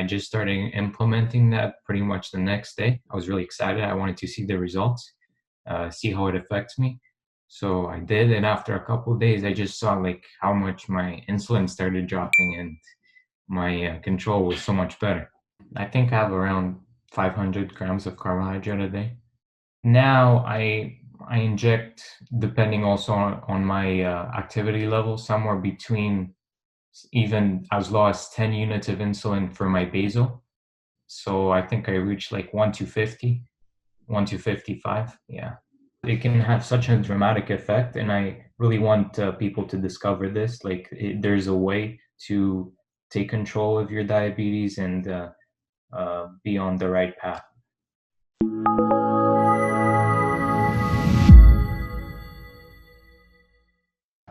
I just started implementing that pretty much the next day. I was really excited. I wanted to see the results, see how it affects me. So I did, and after a couple of days, I just saw like how much my insulin started dropping and my control was so much better. I think I have around 500 grams of carbohydrate a day. Now I inject, depending also on my activity level, somewhere between even as low as 10 units of insulin for my basal. So I think I reached like 1 to 50, 1 to 55. Yeah. It can have such a dramatic effect, and I really want people to discover this. Like, there's a way to take control of your diabetes and be on the right path.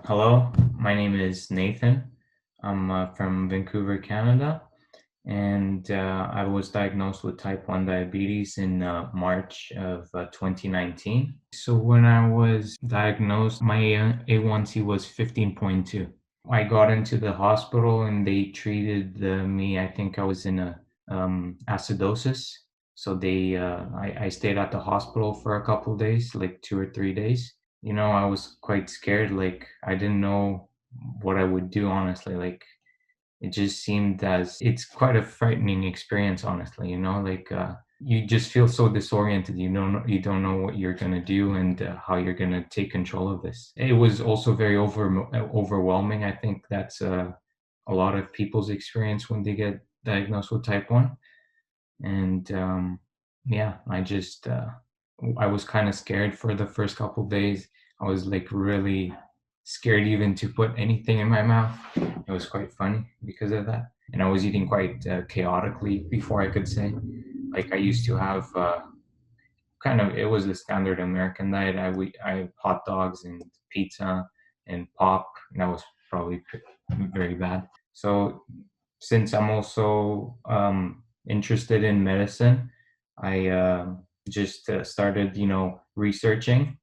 Hello, my name is Nathan. I'm from Vancouver, Canada, and I was diagnosed with type 1 diabetes in March of 2019. So when I was diagnosed, my A1C was 15.2. I got into the hospital and they treated me. I think I was in a acidosis. So I stayed at the hospital for a couple days, like 2 or 3 days. I was quite scared. Like, I didn't know what I would do, honestly. Like, it just seemed as it's quite a frightening experience, honestly. Like, you just feel so disoriented. You don't know what you're gonna do and how you're gonna take control of this. It was also very overwhelming. I think that's a lot of people's experience when they get diagnosed with type 1. And yeah, I was kind of scared for the first couple days. I was like really scared even to put anything in my mouth. It was quite funny because of that. And I was eating quite chaotically before, I could say. Like, I used to have it was the standard American diet. I had hot dogs and pizza and pop. And that was probably very bad. So since I'm also interested in medicine, I just started, researching,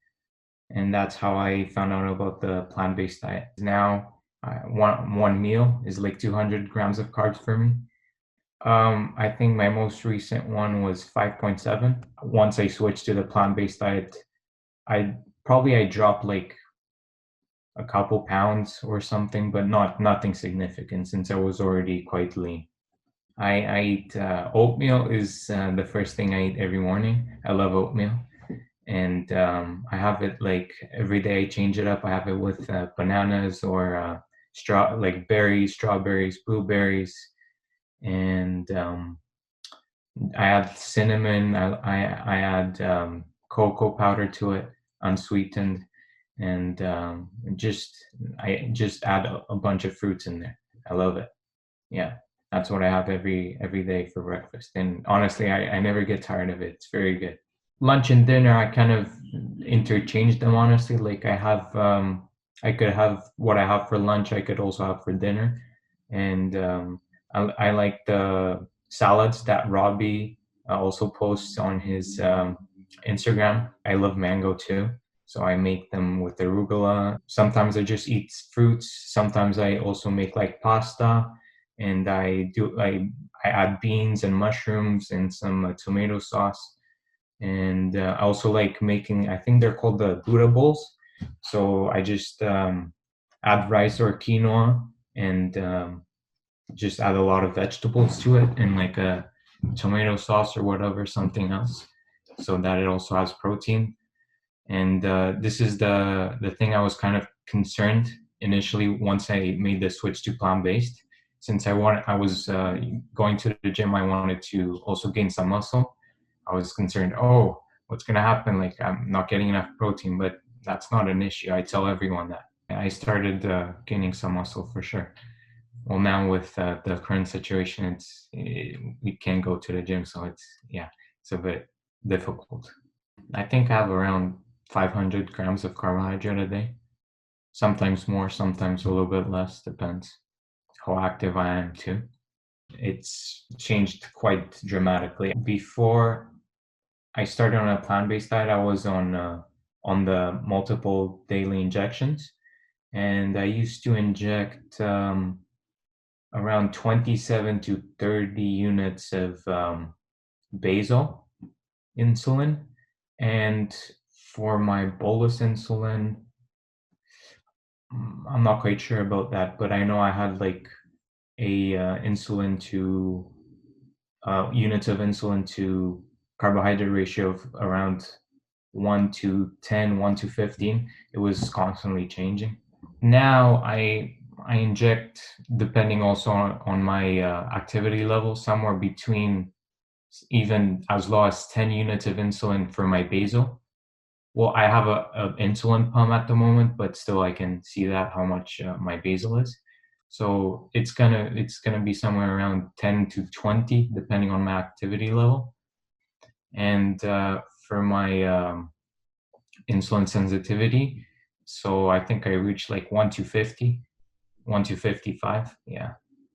and that's how I found out about the plant-based diet. Now, one meal is like 200 grams of carbs for me. I think my most recent one was 5.7. Once I switched to the plant-based diet, I dropped like a couple pounds or something, but nothing significant since I was already quite lean. I eat oatmeal is the first thing I eat every morning. I love oatmeal, and I have it like every day. I change it up. I have it with bananas or like berries, strawberries, blueberries, and I add cinnamon. I add cocoa powder to it, unsweetened, and I just add a bunch of fruits in there. I love it. Yeah, that's what I have every day for breakfast, and honestly, I never get tired of it. It's very good. Lunch and dinner, I kind of interchange them, honestly. Like, I could have what I have for lunch, I could also have for dinner, and I like the salads that Robbie also posts on his Instagram. I love mango too, so I make them with arugula. Sometimes I just eat fruits. Sometimes I also make like pasta, and I add beans and mushrooms and some tomato sauce. And I also like making, I think they're called the Buddha bowls. So I just add rice or quinoa and just add a lot of vegetables to it and like a tomato sauce or whatever, something else, so that it also has protein. And this is the thing I was kind of concerned initially once I made the switch to plant-based. Since I was going to the gym, I wanted to also gain some muscle. I was concerned, oh, what's going to happen? Like, I'm not getting enough protein, but that's not an issue. I tell everyone that. I started gaining some muscle for sure. Well, now with the current situation, we can't go to the gym, so yeah, it's a bit difficult. I think I have around 500 grams of carbohydrate a day. Sometimes more, sometimes a little bit less, depends how active I am too. It's changed quite dramatically. Before I started on a plant-based diet, I was on the multiple daily injections, and I used to inject around 27 to 30 units of basal insulin. And for my bolus insulin, I'm not quite sure about that, but I know I had like a insulin to units of insulin to carbohydrate ratio of around 1 to 10, 1 to 15. It was constantly changing. Now I inject, depending also on my activity level, somewhere between even as low as 10 units of insulin for my basal. Well, I have a insulin pump at the moment, but still I can see that how much my basal is. So it's gonna be somewhere around 10 to 20, depending on my activity level. And for my insulin sensitivity, so I think I reached like 1 to 50, 1 to 55. Yeah.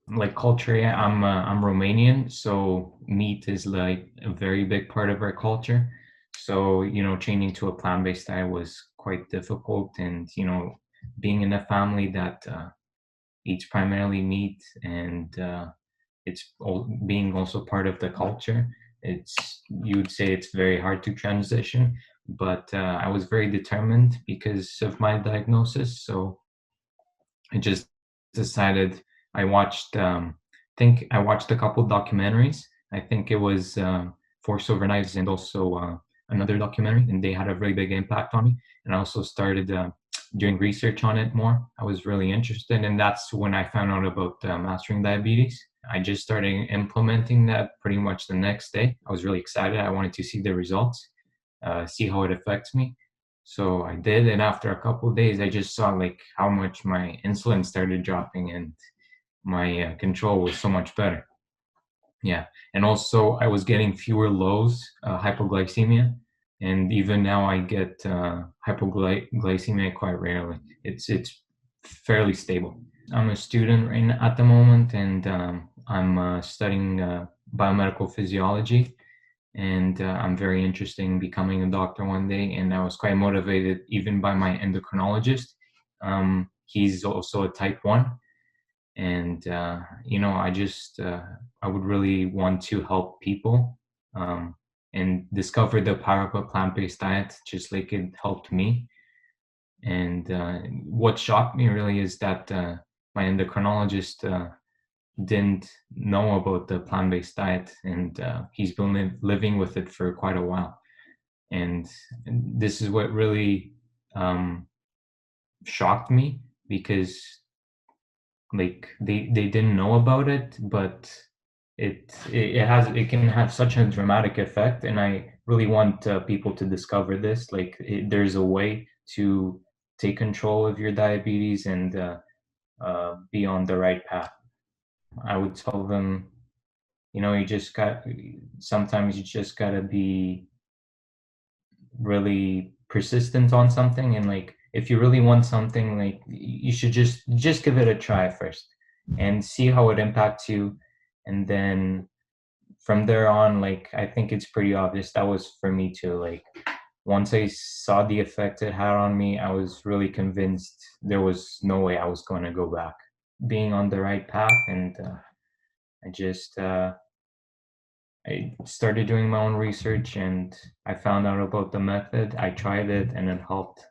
Like culture, yeah, I'm Romanian, so meat is like a very big part of our culture. So, changing to a plant-based diet was quite difficult, and being in a family that eats primarily meat, and being also part of the culture, you would say it's very hard to transition. But I was very determined because of my diagnosis, so I just decided. I watched a couple documentaries. I think it was Force Over Knives and also another documentary, and they had a really big impact on me. And I also started doing research on it more. I was really interested, and that's when I found out about mastering diabetes. I just started implementing that pretty much the next day. I was really excited. I wanted to see the results, see how it affects me. So I did, and after a couple of days, I just saw like how much my insulin started dropping, and my control was so much better. Yeah, and also I was getting fewer lows, hypoglycemia, and even now I get hypoglycemia quite rarely. It's fairly stable. I'm a student right now, at the moment, and I'm studying biomedical physiology, and I'm very interested in becoming a doctor one day. And I was quite motivated even by my endocrinologist. He's also a type 1, and I would really want to help people um, and discover the power of a plant-based diet, just like it helped me. And what shocked me really is that my endocrinologist didn't know about the plant-based diet, and he's been living with it for quite a while. And this is what really um, shocked me, because like they didn't know about it, but it can have such a dramatic effect, and I really want people to discover this. Like there's a way to take control of your diabetes and be on the right path. I would tell them, you just got sometimes you just gotta be really persistent on something, and like if you really want something, like you should just give it a try first and see how it impacts you. And then from there on, like I think it's pretty obvious. That was for me too. Like once I saw the effect it had on me, I was really convinced there was no way I was going to go back. Being on the right path, and I just I started doing my own research, and I found out about the method. I tried it, and it helped.